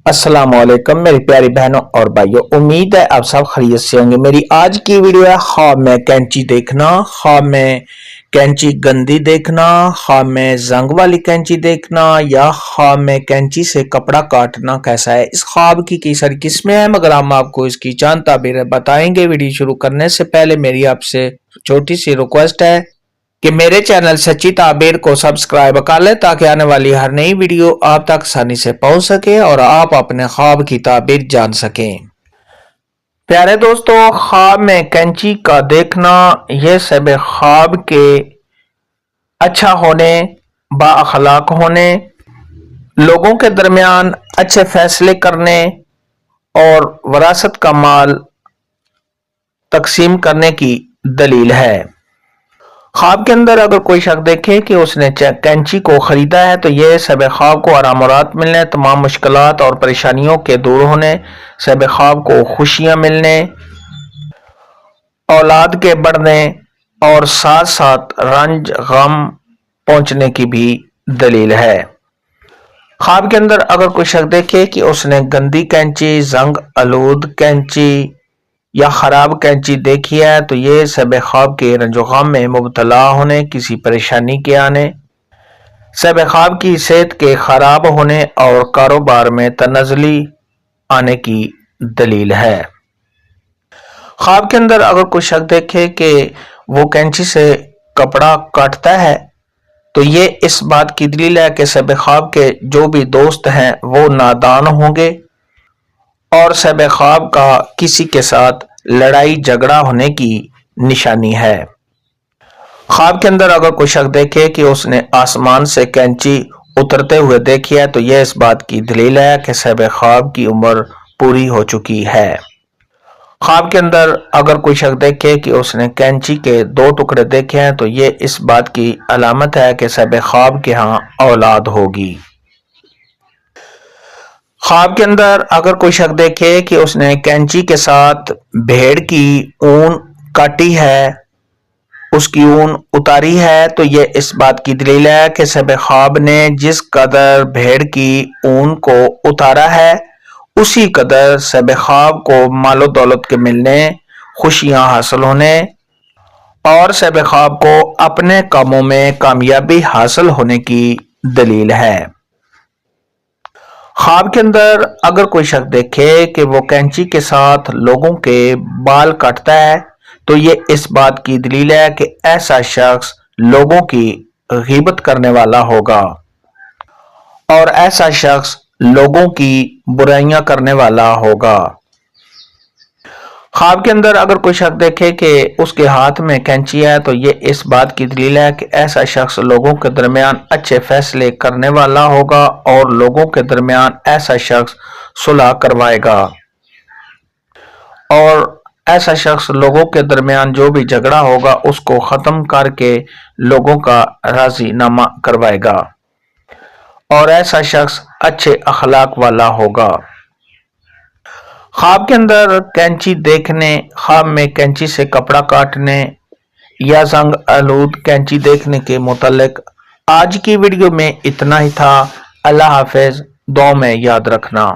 अस्सलाम वालेकुम मेरी प्यारी बहनों और भाइयों, उम्मीद है आप सब खैरियत से होंगे। मेरी आज की वीडियो है ख्वाब में कैंची देखना, ख्वाब में कैंची गंदी देखना, ख्वाब में जंग वाली कैंची देखना या ख्वाब में कैंची से कपड़ा काटना कैसा है। इस ख्वाब की कई सारी किस्में हैं मगर हम आपको इसकी चंद ताबीर बताएंगे। वीडियो शुरू करने से पहले मेरी आपसे छोटी सी रिक्वेस्ट है कि मेरे चैनल सच्ची ताबीर को सब्सक्राइब कर ले ताकि आने वाली हर नई वीडियो आप तक आसानी से पहुंच सके और आप अपने ख्वाब की ताबीर जान सकें। प्यारे दोस्तों, ख्वाब में कैंची का देखना यह सब ख्वाब के अच्छा होने, बाअखलाक होने, लोगों के दरमियान अच्छे फैसले करने और विरासत का माल तकसीम करने की दलील है। ख्वाब के अंदर अगर कोई शख्स देखे कि उसने कैंची को खरीदा है तो यह सब ख्वाब को आराम और राहत मिलने, तमाम मुश्किलात और परेशानियों के दूर होने, सब ख्वाब को खुशियां मिलने, औलाद के बढ़ने और साथ साथ रंज गम पहुंचने की भी दलील है। ख्वाब के अंदर अगर कोई शख्स देखे कि उसने गंदी कैंची, जंग आलूद कैंची या खराब कैंची देखी है तो ये सब ख्वाब के रंजोगम में मुबतला होने, किसी परेशानी के आने, सब ख्वाब की सेहत के खराब होने और कारोबार में तनज़ली आने की दलील है। ख्वाब के अंदर अगर कोई शख्स देखे कि वो कैंची से कपड़ा काटता है तो ये इस बात की दलील है कि सब ख्वाब के जो भी दोस्त हैं वो नादान होंगे और सब ख्वाब का किसी के साथ लड़ाई झगड़ा होने की निशानी है। ख्वाब के अंदर अगर कोई शख्स देखे कि उसने आसमान से कैंची उतरते हुए देखी है तो यह इस बात की दलील है कि सब ख्वाब की उम्र पूरी हो चुकी है। ख्वाब के अंदर अगर कोई शख्स देखे कि उसने कैंची के दो टुकड़े देखे हैं तो यह इस बात की अलामत है कि सब ख्वाब के यहाँ औलाद होगी। ख्वाब के अंदर अगर कोई शख्स देखे कि उसने कैंची के साथ भेड़ की ऊन काटी है, उसकी ऊन उतारी है तो ये इस बात की दलील है कि सब ख्वाब ने जिस कदर भेड़ की ऊन को उतारा है उसी कदर सब ख्वाब को मालो दौलत के मिलने, खुशियां हासिल होने और सब ख्वाब को अपने कामों में कामयाबी हासिल होने की दलील है। ख्वाब के अंदर अगर कोई शख्स देखे कि वो कैंची के साथ लोगों के बाल काटता है तो ये इस बात की दलील है कि ऐसा शख्स लोगों की गीबत करने वाला होगा और ऐसा शख्स लोगों की बुराइयां करने वाला होगा। ख्वाब के अंदर अगर कोई शख्स देखे कि उसके हाथ में कैंची है तो ये इस बात की दलील है कि ऐसा शख्स लोगों के दरमियान अच्छे फैसले करने वाला होगा और लोगों के दरमियान ऐसा शख्स सुलह करवाएगा और ऐसा शख्स लोगों के दरमियान जो भी झगड़ा होगा उसको खत्म करके लोगों का राजीनामा करवाएगा और ऐसा शख्स अच्छे अखलाक वाला होगा। ख्वाब के अंदर कैंची देखने, ख्वाब में कैंची से कपड़ा काटने या जंग आलूद कैंची देखने के मुतालिक आज की वीडियो में इतना ही था। अल्लाह हाफिज, दुआ में याद रखना।